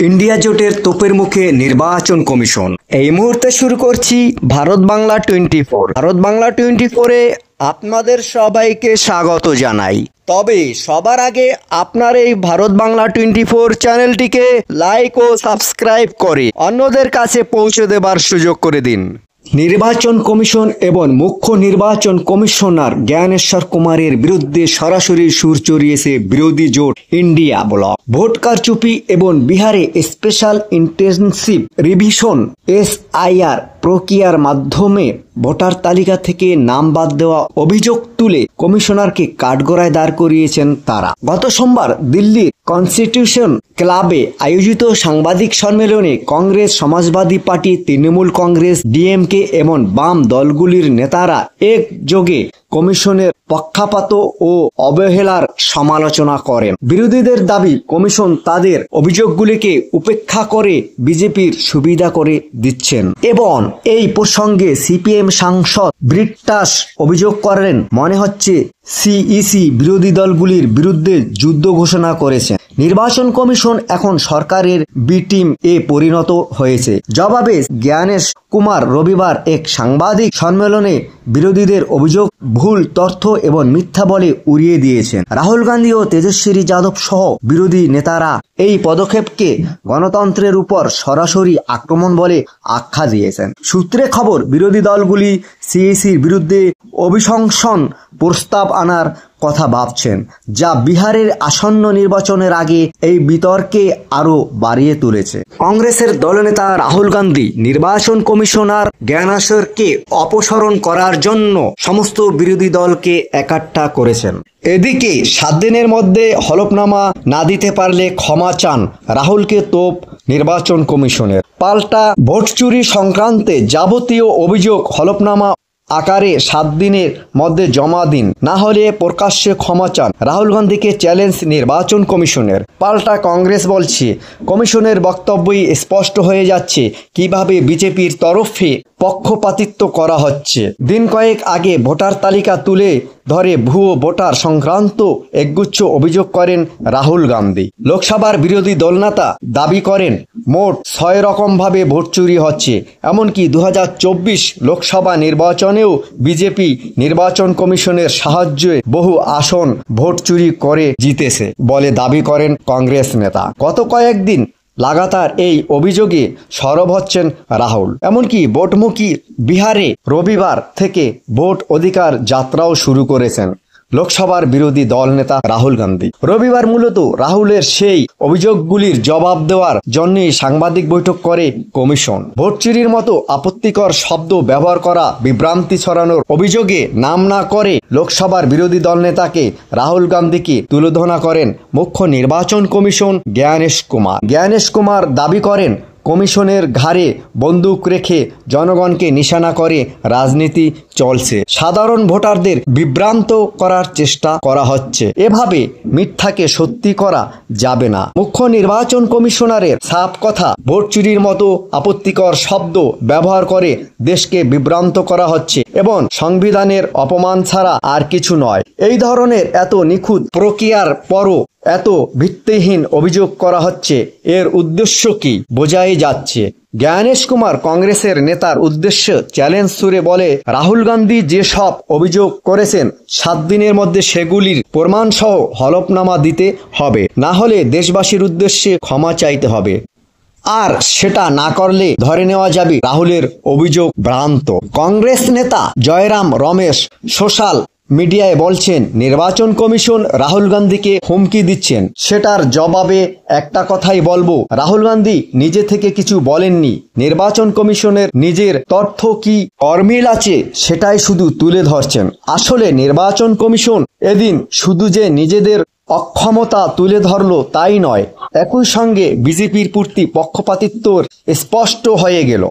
India জোটের তোপের মুখে নির্বাচন কমিশন। এই মুহূর্তে শুরু করছি ভারত বাংলা 24। ভারত বাংলা 24-এ আপনাদের সবাইকে স্বাগত জানাই। তবে সবার আগে আপনার এই ভারত বাংলা 24 চ্যানেলটিকে লাইক ও সাবস্ক্রাইব করে অন্যদের কাছে পৌঁছে দেবার সুযোগ করে দিন। নির্বাচন কমিশন এবং মুখ্য নির্বাচন কমিশনার জ্ঞানেশ্বর কুমারের বিরুদ্ধে সরাসরি সুর চড়িয়েছে বিরোধী জোট ইন্ডিয়া ব্লক। ভোট কারচুপি এবং বিহারে স্পেশাল ইন্টেনসিভ রিভিশন SIR প্রক্রিয়ার মাধ্যমে ভোটার তালিকা থেকে নাম বাদ দেওয়া অভিযোগ তুলে কমিশনারকে কাঠগড়ায় দাঁড় করিয়েছেন তারা। গত সোমবার দিল্লির কনস্টিটিউশন ক্লাবে আয়োজিত সাংবাদিক সম্মেলনে কংগ্রেস, সমাজবাদী পার্টি, তৃণমূল কংগ্রেস, DMK এবং বাম দলগুলির নেতারা একযোগে কমিশনের পক্ষপাত ও অবহেলার সমালোচনা করেন। বিরোধীদের দাবি কমিশন তাদের অভিযোগগুলিকে উপেক্ষা করে বিজেপির সুবিধা করে দিচ্ছেন। এবং এই প্রসঙ্গে CPM সাংসদ ব্রিটাস অভিযোগ করেন, মনে হচ্ছে CEC বিরোধী দলগুলির বিরুদ্ধে যুদ্ধ ঘোষণা করেছেন। নির্বাচন কমিশন এখন সরকারের বি টিম এ পরিণত হয়েছে। জবাবে জ্ঞানেশ কুমার রবিবার এক সাংবাদিক সম্মেলনে বিরোধীদের অভিযোগ ভুল তথ্য এবং মিথ্যা বলে উড়িয়ে দিয়েছেন। রাহুল গান্ধী ও তেজস্বী যাদব সহ বিরোধী নেতারা এই পদক্ষেপকে গণতন্ত্রের উপর সরাসরি আক্রমণ বলে আখ্যা দিয়েছেন। সূত্রে খবর, বিরোধী দলগুলি CECর বিরুদ্ধে অভিশংসন প্রস্তাব আনার কথা ভাবছেন, যা বিহারের আসন্ন নির্বাচনের আগে এই বিতর্কে আরো বাড়িয়ে তুলেছে। কংগ্রেসের দলনেতা রাহুল গান্ধী নির্বাচন কমিশনার জ্ঞানেশ্বরকে অপসারণ করার জন্য সমস্ত বিরোধী দলকে একাট্টা করেছেন। এদিকে 7 দিনের মধ্যে হলফনামা না দিতে পারলে ক্ষমা চান রাহুলকে তোপ নির্বাচন কমিশনের। পাল্টা ভোট চুরি সংক্রান্তে যাবতীয় অভিযোগ হলফনামা আকারে 7 দিনের মধ্যে জমা দিন, না হলে প্রকাশ্যে ক্ষমা চান রাহুল গান্ধীকে চ্যালেঞ্জ নির্বাচন কমিশনের। পাল্টা কংগ্রেস বলছে, কমিশনের বক্তব্যই স্পষ্ট হয়ে যাচ্ছে কিভাবে বিজেপির তরফে পক্ষপাতিত্ব করা হচ্ছে। দিন কয়েক আগে ভোটার তালিকা তুলে ধরে ভুয়ো ভোটার সংক্রান্ত একগুচ্ছ অভিযোগ করেন রাহুল গান্ধী। লোকসভার বিরোধী দলনেতা দাবি করেন মোট 6 রকমভাবে ভোট চুরি হচ্ছে। এমনকি 2024 লোকসভা নির্বাচনেও বিজেপি নির্বাচন কমিশনের সাহায্যে বহু আসন ভোট চুরি করে জিতেছে বলে দাবি করেন কংগ্রেস নেতা। গত কয়েকদিন লাগাতার এই অভিযোগে সরব হচ্ছেন রাহুল। এমনকি ভোটমুখী বিহারে রবিবার থেকে ভোট অধিকার যাত্রাও শুরু করেছেন লোকসভার বিরোধী দল নেতা রাহুল গান্ধী। রবিবার মূলত রাহুলের সেই অভিযোগগুলির জবাব দেওয়ার জন্যই সাংবাদিক বৈঠক করে কমিশন। ভোট চুরির মতো আপত্তিকর শব্দ ব্যবহার করা, বিভ্রান্তি ছড়ানোর অভিযোগে নাম না করে লোকসভার বিরোধী দল নেতাকে রাহুল গান্ধীকে তুলোধনা করেন মুখ্য নির্বাচন কমিশন জ্ঞানেশ কুমার দাবি করেন, কমিশনের ঘাড়ে বন্দুক রেখে জনগণকে নিশানা করে রাজনীতি চলছে। সাধারণ ভোটারদের বিভ্রান্ত করার চেষ্টা করা হচ্ছে। এভাবে মিথ্যাকে সত্যি করা যাবে না। মুখ্য নির্বাচন কমিশনারের সাফ কথা, ভোট চুরির মতো আপত্তিকর শব্দ ব্যবহার করে দেশকে বিভ্রান্ত করা হচ্ছে এবং সংবিধানের অপমান ছাড়া আর কিছু নয়। এই ধরনের এত নিখুঁত প্রক্রিয়ার পরও এত ভিত্তিহীন অভিযোগ করা হচ্ছে, এর উদ্দেশ্য কি বোঝাই যাচ্ছে। জ্ঞানেশ কুমার কংগ্রেসের নেতার উদ্দেশ্যে চ্যালেঞ্জ সুরে বলে, রাহুল গান্ধী যে সব অভিযোগ করেছেন 7 দিনের মধ্যে সেগুলির প্রমাণসহ হলফনামা দিতে হবে, না হলে দেশবাসীর উদ্দেশ্যে ক্ষমা চাইতে হবে। আর সেটা না করলে ধরে নেওয়া যাবে রাহুলের অভিযোগ ভ্রান্ত। কংগ্রেস নেতা জয়রাম রমেশ সোশ্যাল মিডিয়ায় বলছেন, নির্বাচন কমিশন রাহুল গান্ধীকে হুমকি দিচ্ছেন। সেটার জবাবে একটা কথাই বলবো, রাহুল গান্ধী নিজে থেকে কিছু বলেননি। নির্বাচন কমিশনের নিজের তথ্য কি অমিল আছে সেটাই শুধু তুলে ধরছেন। আসলে নির্বাচন কমিশন এদিন শুধু যে নিজেদের অক্ষমতা তুলে ধরলো তাই নয়, একই সঙ্গে বিজেপির প্রতি পক্ষপাতিত্ব স্পষ্ট হয়ে গেল।